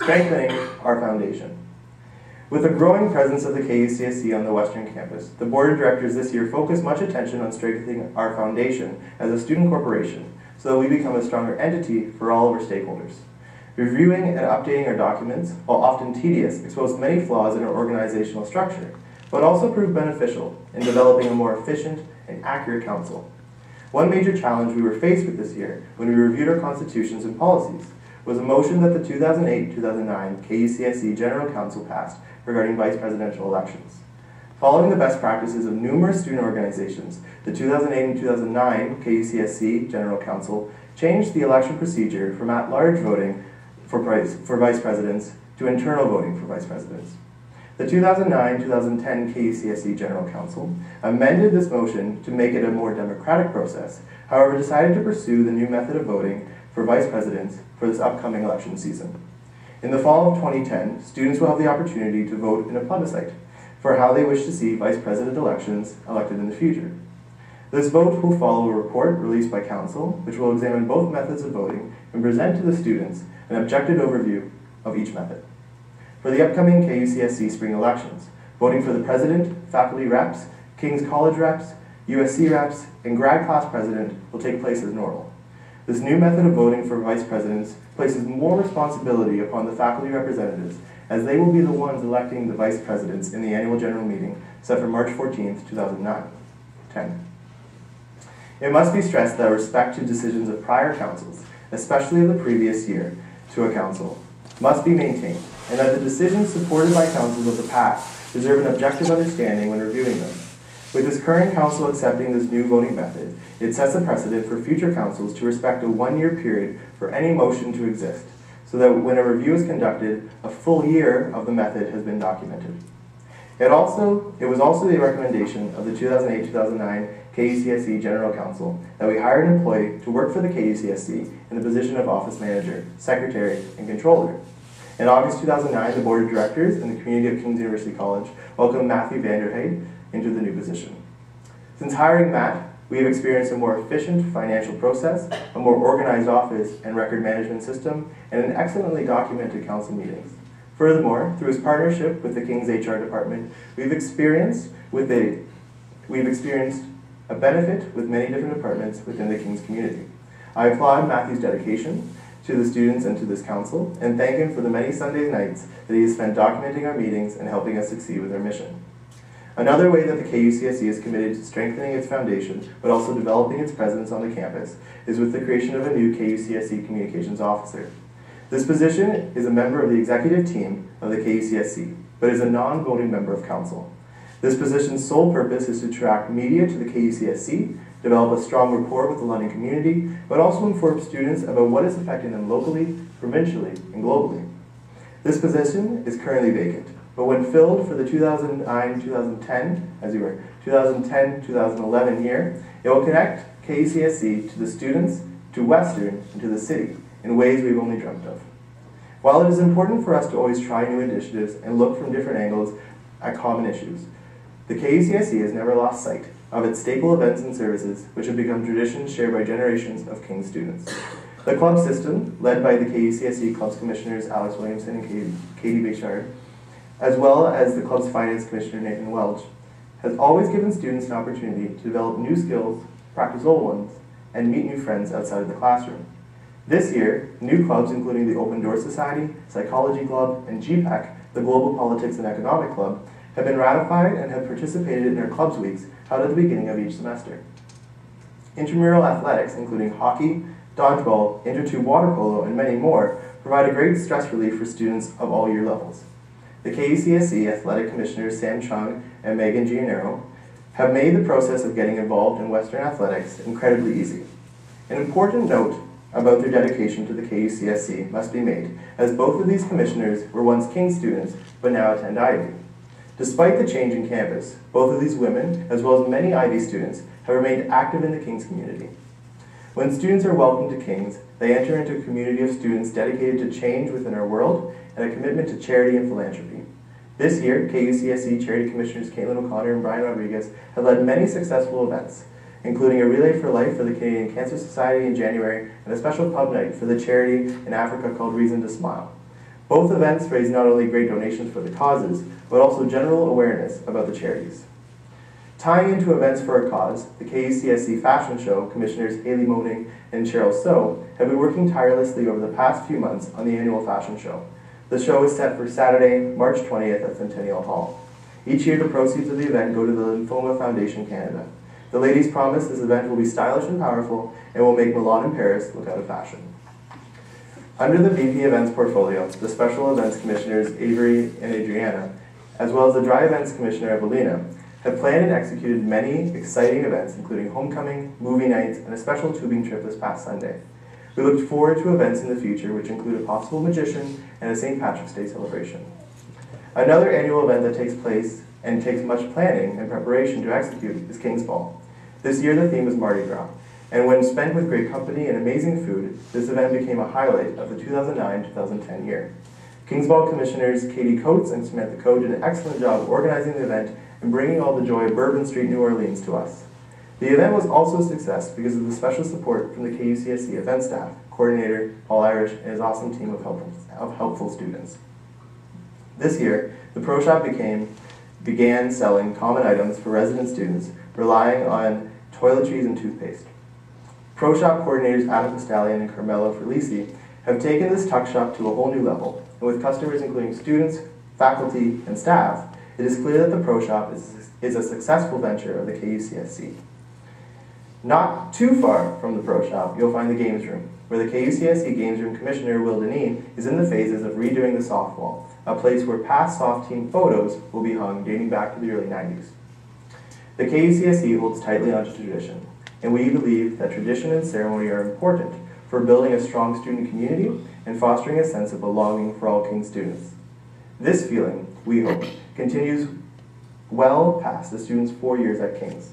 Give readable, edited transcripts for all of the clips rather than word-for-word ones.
strengthening our foundation. With the growing presence of the KUCSC on the Western campus, the Board of Directors this year focused much attention on strengthening our foundation as a student corporation so that we become a stronger entity for all of our stakeholders. Reviewing and updating our documents, while often tedious, exposed many flaws in our organizational structure, but also proved beneficial in developing a more efficient and accurate council. One major challenge we were faced with this year when we reviewed our constitutions and policies was a motion that the 2008-2009 KUCSC General Council passed regarding vice presidential elections. Following the best practices of numerous student organizations, the 2008 and 2009 KUCSC General Council changed the election procedure from at-large voting for vice presidents to internal voting for vice presidents. The 2009-2010 KUCSC General Council amended this motion to make it a more democratic process, however decided to pursue the new method of voting for vice presidents for this upcoming election season. In the fall of 2010, students will have the opportunity to vote in a plebiscite for how they wish to see vice president elections elected in the future. This vote will follow a report released by Council, which will examine both methods of voting and present to the students an objective overview of each method. For the upcoming KUCSC spring elections, voting for the president, faculty reps, King's College reps, USC reps, and grad class president will take place as normal. This new method of voting for vice presidents places more responsibility upon the faculty representatives, as they will be the ones electing the vice presidents in the annual general meeting set for March 14, 2010. It must be stressed that respect to decisions of prior councils, especially of the previous year to a council, must be maintained, and that the decisions supported by councils of the past deserve an objective understanding when reviewing them. With this current council accepting this new voting method, it sets a precedent for future councils to respect a one-year period for any motion to exist, so that when a review is conducted, a full year of the method has been documented. It was also the recommendation of the 2008-2009 KUCSC General Council that we hire an employee to work for the KUCSC in the position of office manager, secretary, and controller. In August 2009, the Board of Directors and the community of King's University College welcomed Matthew Vanderheid into the new position. Since hiring Matt, we have experienced a more efficient financial process, a more organized office and record management system, and an excellently documented council meetings. Furthermore, through his partnership with the King's HR department, we've experienced a benefit with many different departments within the King's community. I applaud Matthew's dedication to the students and to this council, and thank him for the many Sunday nights that he has spent documenting our meetings and helping us succeed with our mission. Another way that the KUCSC is committed to strengthening its foundation, but also developing its presence on the campus, is with the creation of a new KUCSC Communications Officer. This position is a member of the executive team of the KUCSC, but is a non-voting member of council. This position's sole purpose is to attract media to the KUCSC, develop a strong rapport with the London community, but also inform students about what is affecting them locally, provincially, and globally. This position is currently vacant, but when filled for the 2009-2010, 2010-2011 year, it will connect KUCSC to the students, to Western, and to the city in ways we've only dreamt of. While it is important for us to always try new initiatives and look from different angles at common issues, the KUCSC has never lost sight of its staple events and services, which have become traditions shared by generations of King students. The club system, led by the KUCSC Clubs Commissioners Alex Williamson and Katie Bechard, as well as the club's finance commissioner Nathan Welch, has always given students an opportunity to develop new skills, practice old ones, and meet new friends outside of the classroom. This year, new clubs including the Open Door Society, Psychology Club, and GPEC, the Global Politics and Economic Club, have been ratified and have participated in our clubs weeks held at the beginning of each semester. Intramural athletics, including hockey, dodgeball, intertube water polo, and many more, provide a great stress relief for students of all year levels. The KUCSC Athletic Commissioners Sam Chung and Megan Gianero have made the process of getting involved in Western athletics incredibly easy. An important note about their dedication to the KUCSC must be made, as both of these commissioners were once King students but now attend Ivy. Despite the change in campus, both of these women, as well as many Ivy students, have remained active in the King's community. When students are welcomed to King's, they enter into a community of students dedicated to change within our world and a commitment to charity and philanthropy. This year, KUCSC Charity Commissioners Caitlin O'Connor and Brian Rodriguez have led many successful events, including a Relay for Life for the Canadian Cancer Society in January and a special pub night for the charity in Africa called Reason to Smile. Both events raise not only great donations for the causes, but also general awareness about the charities. Tying into events for a cause, the KUCSC Fashion Show Commissioners Haley Moning and Searle have been working tirelessly over the past few months on the annual fashion show. The show is set for Saturday, March 20th at Centennial Hall. Each year, the proceeds of the event go to the Lymphoma Foundation Canada. The ladies promise this event will be stylish and powerful and will make Milan and Paris look out of fashion. Under the VP Events portfolio, the Special Events Commissioners Avery and Adriana, as well as the Dry Events Commissioner Evelina, have planned and executed many exciting events, including homecoming, movie nights, and a special tubing trip this past Sunday. We look forward to events in the future which include a possible magician and a St. Patrick's Day celebration. Another annual event that takes place and takes much planning and preparation to execute is King's Ball. This year the theme is Mardi Gras, and when spent with great company and amazing food, this event became a highlight of the 2009-2010 year. King's Ball Commissioners Katie Coates and Samantha Coe did an excellent job organizing the event and bringing all the joy of Bourbon Street, New Orleans to us. The event was also a success because of the special support from the KUCSC event staff, coordinator Paul Irish, and his awesome team of helpful students. This year, the Pro Shop began selling common items for resident students, relying on toiletries and toothpaste. Pro Shop coordinators Adam Pastallion and Carmelo Felici have taken this tuck shop to a whole new level, and with customers including students, faculty, and staff, it is clear that the Pro Shop is a successful venture of the KUCSC. Not too far from the Pro Shop, you'll find the Games Room, where the KUCSC Games Room Commissioner Will Deneen is in the phases of redoing the soft wall, a place where past soft team photos will be hung dating back to the early 90s. The KUCSC holds tightly onto tradition, and we believe that tradition and ceremony are important for building a strong student community and fostering a sense of belonging for all King students. This feeling, we hope, continues well past the students' 4 years at King's.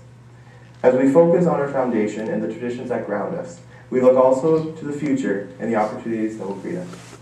As we focus on our foundation and the traditions that ground us, we look also to the future and the opportunities that will greet us.